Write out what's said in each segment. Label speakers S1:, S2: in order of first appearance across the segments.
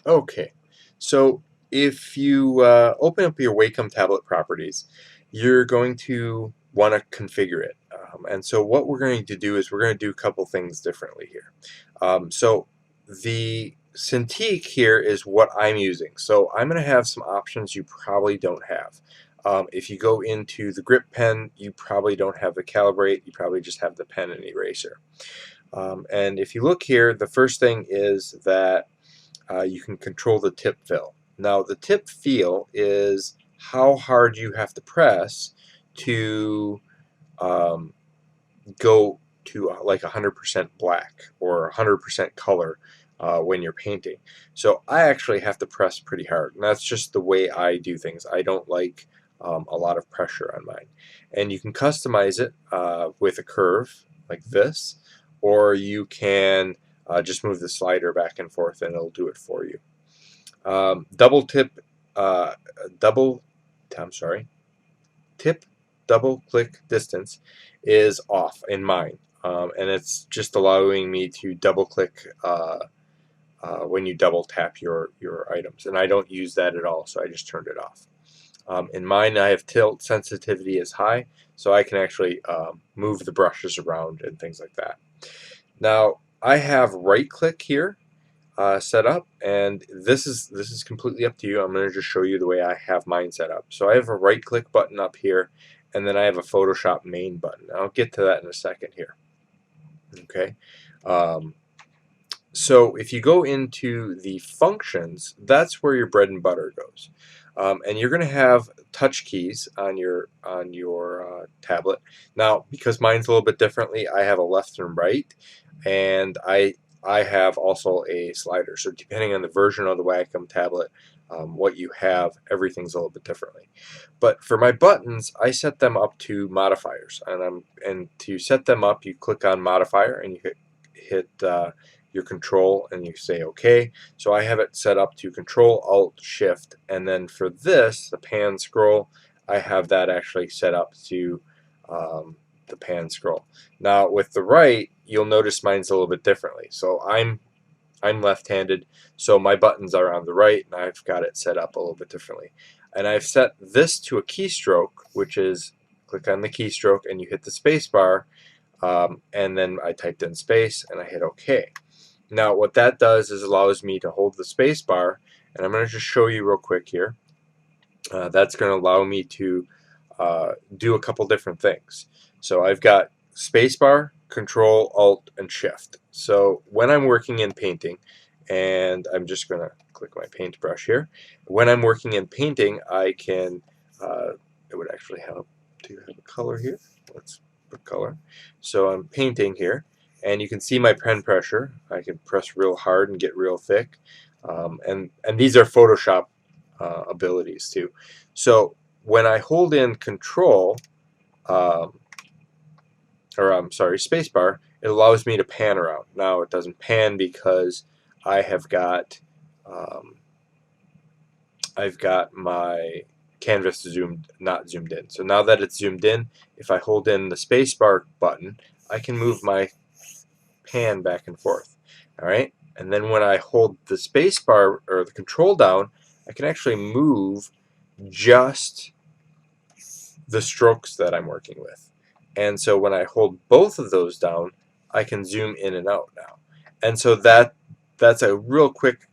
S1: Okay, so if you open up your Wacom Tablet properties, you're going to want to configure it. And so what we're going to do is we're going to do a couple things differently here. So the Cintiq here is what I'm using. So I'm going to have some options you probably don't have. If you go into the grip pen, you probably don't have the calibrate, you probably just have the pen and eraser. And if you look here, the first thing is that you can control the tip fill. Now the tip feel is how hard you have to press to um, go to like 100% black or 100% color when you're painting. So I actually have to press pretty hard, and that's just the way I do things. I don't like a lot of pressure on mine. And you can customize it with a curve like this, or you can just move the slider back and forth and it'll do it for you. Double tip, uh, double, I'm sorry, tip double click distance is off in mine, and it's just allowing me to double click when you double tap your items, and I don't use that at all, so I just turned it off. In mine, I have tilt sensitivity is high, so I can actually move the brushes around and things like that. Now I have right click here set up, and this is completely up to you. I'm going to just show you the way I have mine set up. So I have a right click button up here, and then I have a Photoshop main button. I'll get to that in a second here. Okay. Um, so if you go into the functions, that's where your bread and butter goes. And you're going to have touch keys on your tablet. Now, because mine's a little bit differently, I have a left and right, and I have also a slider. So depending on the version of the Wacom tablet, what you have, everything's a little bit differently. But for my buttons, I set them up to modifiers, and to set them up, you click on modifier and you hit your control and you say OK. So I have it set up to control alt shift, and then for this, the pan scroll, I have that actually set up to the pan scroll. Now with the right, you'll notice mine's a little bit differently. So I'm left-handed, so my buttons are on the right, and I've got it set up a little bit differently. And I've set this to a keystroke, which is click on the keystroke and you hit the space bar, and then I typed in space and I hit OK. Now what that does is allows me to hold the space bar, and I'm going to just show you real quick here. That's going to allow me to do a couple different things. So I've got spacebar, control, alt, and shift. So when I'm working in painting, and I'm just going to click my paintbrush here. When I'm working in painting, I can, it would actually help to have a color here. Let's put color. So I'm painting here, and you can see my pen pressure. I can press real hard and get real thick. And these are Photoshop abilities too. So when I hold in control, or I'm sorry, spacebar, it allows me to pan around. Now it doesn't pan because I have got I've got my canvas not zoomed in. So now that it's zoomed in, if I hold in the spacebar button, I can move my pan back and forth. All right, and then when I hold the spacebar or the control down, I can actually move just the strokes that I'm working with. And so when I hold both of those down, I can zoom in and out now. And so that's a real quick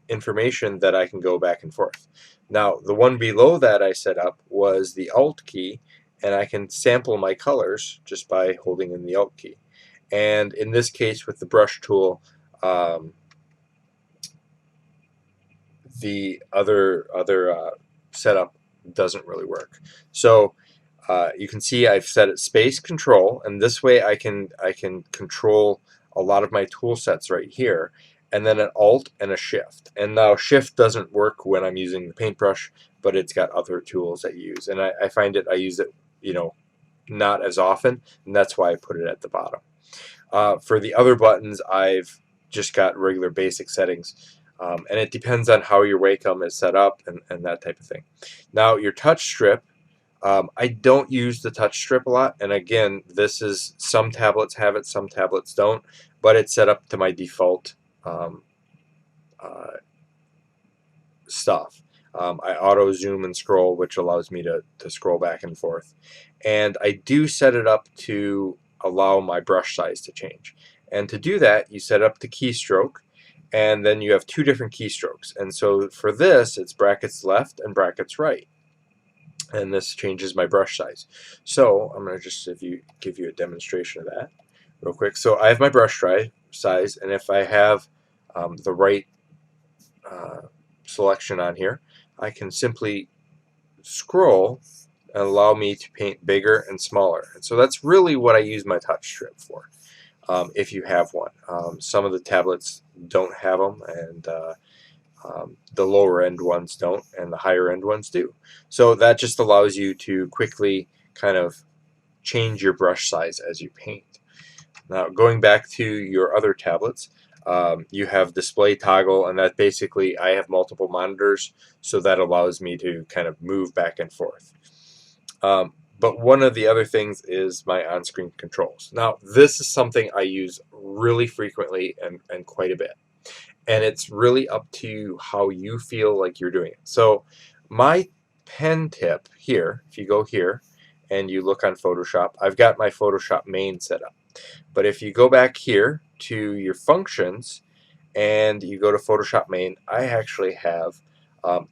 S1: information that I can go back and forth. Now the one below that I set up was the Alt key, and I can sample my colors just by holding in the Alt key. And in this case with the brush tool, the other setup doesn't really work. So you can see I've set it space control, and this way I can control a lot of my tool sets right here, and then an alt and a shift. And now shift doesn't work when I'm using the paintbrush, but it's got other tools that you use, and I find I use it, you know, not as often, and that's why I put it at the bottom. For the other buttons, I've just got regular basic settings. And it depends on how your Wacom is set up and that type of thing. Now your touch strip, I don't use the touch strip a lot, and again, this is, some tablets have it, some tablets don't, but it's set up to my default uh, stuff. I auto zoom and scroll, which allows me to scroll back and forth. And I do set it up to allow my brush size to change. And to do that, you set up the keystroke, and then you have two different keystrokes. And so for this, it's brackets left and brackets right. And this changes my brush size. So I'm going to just give you a demonstration of that real quick. So I have my brush size, and if I have the right selection on here, I can simply scroll and allow me to paint bigger and smaller. And so that's really what I use my touch strip for, if you have one. Some of the tablets don't have them, and the lower end ones don't, and the higher end ones do. So that just allows you to quickly kind of change your brush size as you paint. Now, going back to your other tablets, you have display toggle, and that basically, I have multiple monitors, so that allows me to kind of move back and forth. But one of the other things is my on-screen controls. Now, this is something I use really frequently and quite a bit. And it's really up to how you feel like you're doing it. So my pen tip here, if you go here and you look on Photoshop, I've got my Photoshop main set up. But if you go back here to your functions and you go to Photoshop main, I actually have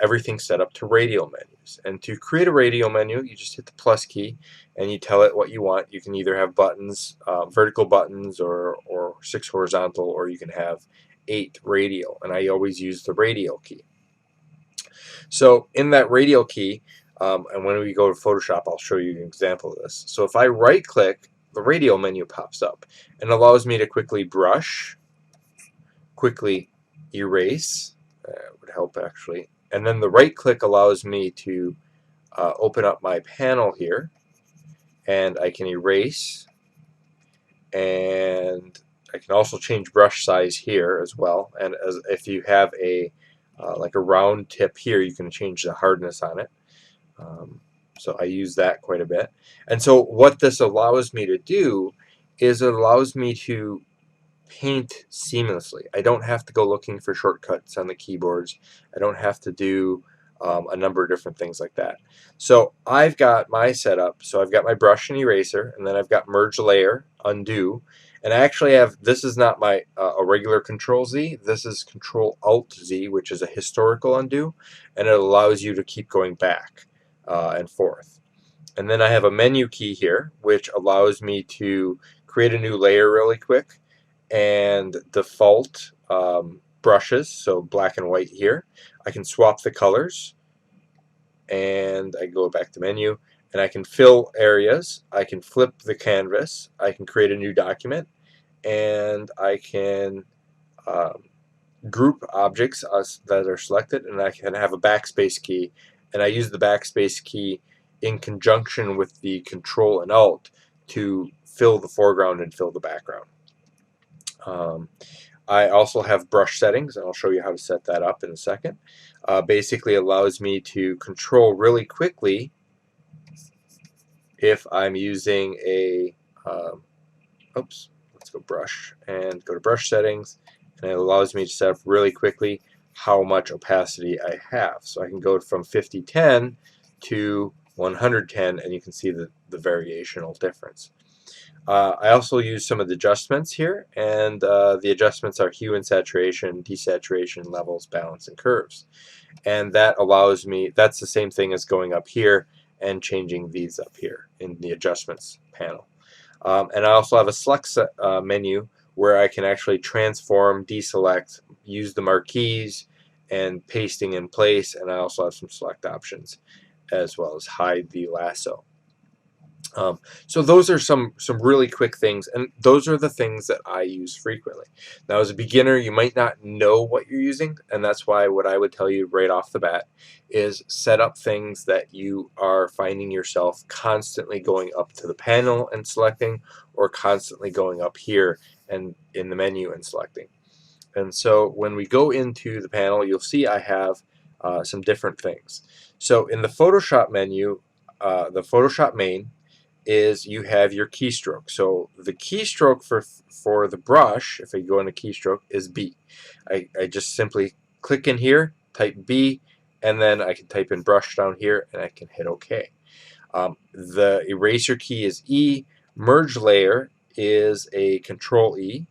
S1: everything set up to radial menus. And to create a radial menu, you just hit the plus key and you tell it what you want. You can either have buttons, vertical buttons, or 6 horizontal, or you can have 8 radial, and I always use the radial key. So in that radial key, and when we go to Photoshop, I'll show you an example of this. So if I right click, the radial menu pops up and allows me to quickly brush, quickly erase, would help actually, and then the right click allows me to open up my panel here, and I can erase, and I can also change brush size here as well. And if you have a like a round tip here, you can change the hardness on it. So I use that quite a bit. And so what this allows me to do is it allows me to paint seamlessly. I don't have to go looking for shortcuts on the keyboards. I don't have to do a number of different things like that. So I've got my setup. So I've got my brush and eraser, and then I've got merge layer, undo, and I actually have, this is not my a regular Control Z. This is Control Alt Z, which is a historical undo, and it allows you to keep going back and forth. And then I have a menu key here, which allows me to create a new layer really quick, and default brushes, so black and white here. I can swap the colors, and I go back to menu, and I can fill areas, I can flip the canvas, I can create a new document, and I can group objects that are selected, and I can have a backspace key, and I use the backspace key in conjunction with the Control and Alt to fill the foreground and fill the background. I also have brush settings, and I'll show you how to set that up in a second. Basically allows me to control really quickly if I'm using a, oops, let's go brush and go to brush settings, and it allows me to set up really quickly how much opacity I have. So I can go from 5010 to 110, and you can see the variational difference. I also use some of the adjustments here, and the adjustments are hue and saturation, desaturation, levels, balance, and curves. And that allows me, that's the same thing as going up here and changing these up here in the adjustments panel. And I also have a select menu where I can actually transform, deselect, use the marquees, and pasting in place, and I also have some select options as well as hide the lasso. So those are some really quick things, and those are the things that I use frequently. Now, as a beginner, you might not know what you're using, and that's why what I would tell you right off the bat is set up things that you are finding yourself constantly going up to the panel and selecting, or constantly going up here and in the menu and selecting. And so when we go into the panel, you'll see I have some different things. So in the Photoshop menu, the Photoshop main, is you have your keystroke. So the keystroke for the brush, if I go into keystroke, is B. I just simply click in here, type B, and then I can type in brush down here, and I can hit OK. The eraser key is E. Merge layer is a Control E.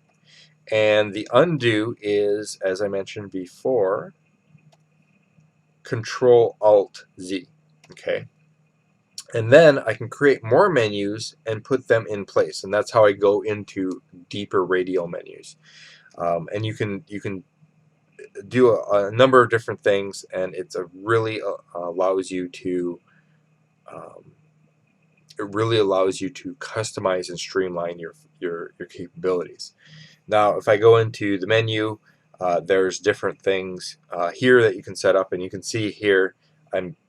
S1: And the undo is, as I mentioned before, Control Alt Z. Okay. And then I can create more menus and put them in place, and that's how I go into deeper radial menus. And you can do a number of different things, and it's a really allows you to customize and streamline your capabilities. Now, if I go into the menu, there's different things here that you can set up, and you can see here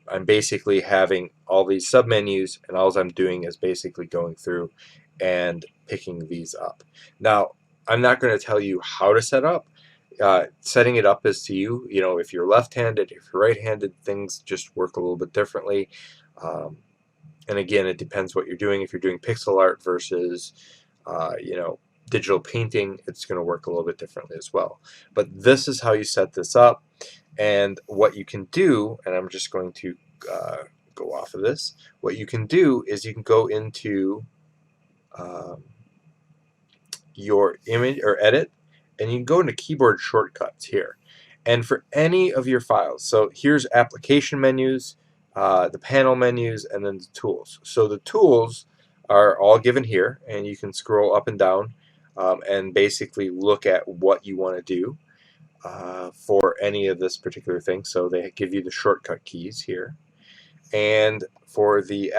S1: I'm basically having all these submenus, and all I'm doing is basically going through and picking these up. Now, I'm not going to tell you how to set up. Setting it up is to you. You know, if you're left-handed, if you're right-handed, things just work a little bit differently. And again, it depends what you're doing. If you're doing pixel art versus, you know, digital painting, it's going to work a little bit differently as well. But this is how you set this up. And what you can do, and I'm just going to go off of this, what you can do is you can go into your image or edit, and you can go into keyboard shortcuts here. And for any of your files, so here's application menus, the panel menus, and then the tools. So the tools are all given here, and you can scroll up and down and basically look at what you want to do for any of this particular thing. So they give you the shortcut keys here. And for the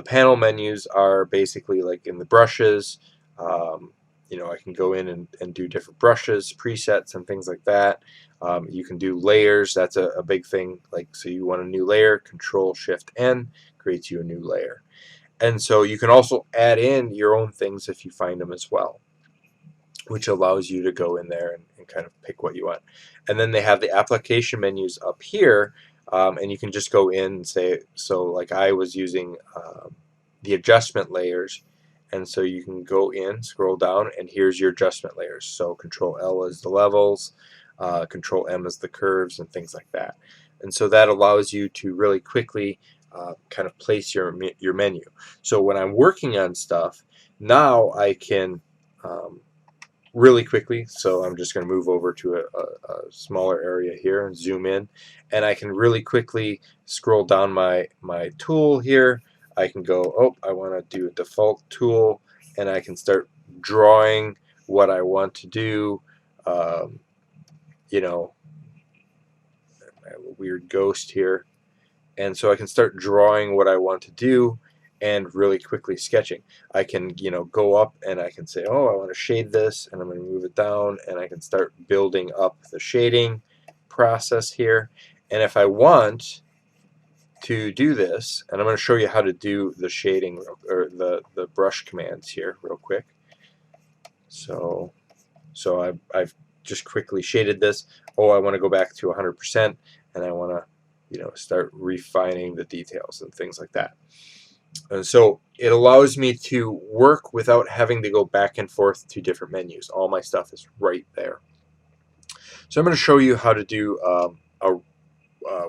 S1: panel menus are basically like in the brushes. You know, I can go in and do different brushes, presets, and things like that. You can do layers. That's a big thing. Like, so you want a new layer, Control Shift N creates you a new layer. And so you can also add in your own things if you find them as well, which allows you to go in there and kind of pick what you want. And then they have the application menus up here, and you can just go in and say, so like I was using the adjustment layers, and so you can go in, scroll down, and here's your adjustment layers. So Control L is the levels, Control M is the curves, and things like that. And so that allows you to really quickly kind of place your menu. So when I'm working on stuff, now I can really quickly, so I'm just going to move over to a smaller area here and zoom in, and I can really quickly scroll down my tool here. I can go, oh, I want to do a default tool, and I can start drawing what I want to do. You know, I have a weird ghost here, and so I can start drawing what I want to do and really quickly sketching. I can, you know, go up and I can say, oh, I want to shade this, and I'm going to move it down, and I can start building up the shading process here. And if I want to do this, and I'm going to show you how to do the shading or the brush commands here real quick. So I've just quickly shaded this. Oh, I want to go back to 100%, and I want to, you know, start refining the details and things like that. And so it allows me to work without having to go back and forth to different menus. All my stuff is right there. So I'm going to show you how to do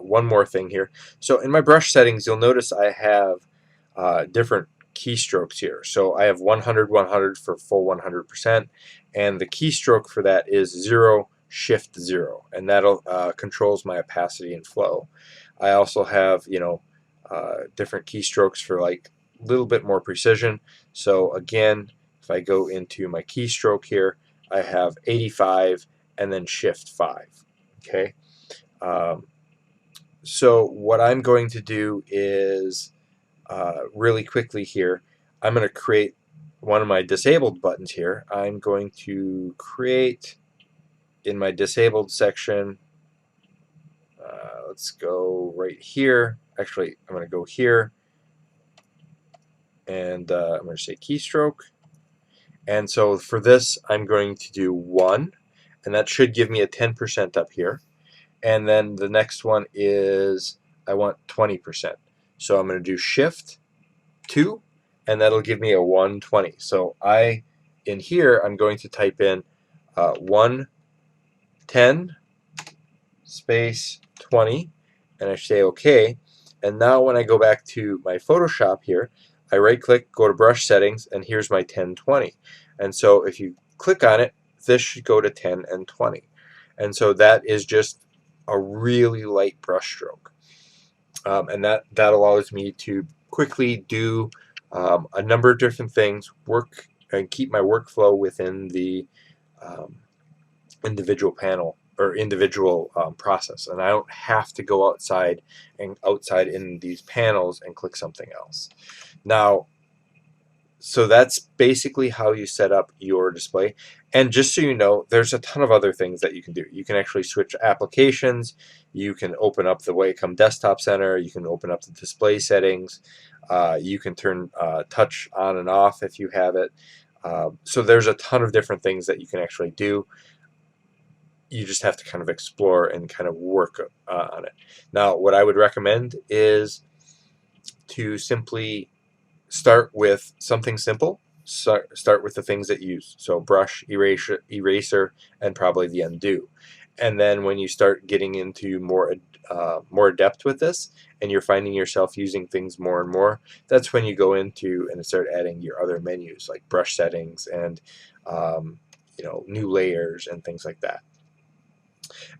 S1: one more thing here. So in my brush settings, you'll notice I have different keystrokes here. So I have 100, 100 for full 100%, and the keystroke for that is 0, Shift 0, and that'll controls my opacity and flow. I also have, you know, different keystrokes for like a little bit more precision. So again, if I go into my keystroke here, I have 85 and then Shift 5. Okay. So what I'm going to do is really quickly here, I'm going to create one of my disabled buttons here. I'm going to create in my disabled section, let's go right here. Actually, I'm going to go here, and I'm going to say keystroke. And so for this, I'm going to do 1, and that should give me a 10% up here. And then the next one is I want 20%. So I'm going to do Shift 2, and that'll give me a 120. So in here, I'm going to type in 110 space 20, and I say OK. And now when I go back to my Photoshop here, I right click, go to brush settings, and here's my 1020. And so if you click on it, this should go to 10 and 20. And so that is just a really light brush stroke. And that allows me to quickly do a number of different things, work and keep my workflow within the individual panel or individual process, and I don't have to go outside in these panels and click something else. Now, so that's basically how you set up your display. And just so you know, there's a ton of other things that you can do. You can actually switch applications. You can open up the Wacom Desktop Center. You can open up the display settings. You can turn touch on and off if you have it. So there's a ton of different things that you can actually do. You just have to kind of explore and kind of work on it. Now, what I would recommend is to simply start with something simple. Start with the things that you use. So brush, eraser, and probably the undo. And then when you start getting into more depth with this, and you're finding yourself using things more and more, that's when you go into and start adding your other menus like brush settings and new layers and things like that.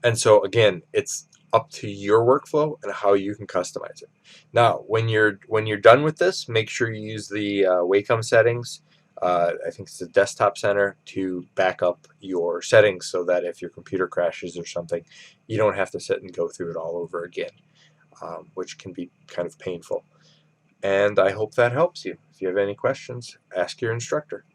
S1: And so again, it's up to your workflow and how you can customize it. Now, when you're done with this, make sure you use the Wacom settings. I think it's the Desktop Center to back up your settings so that if your computer crashes or something, you don't have to sit and go through it all over again, which can be kind of painful. And I hope that helps you. If you have any questions, ask your instructor.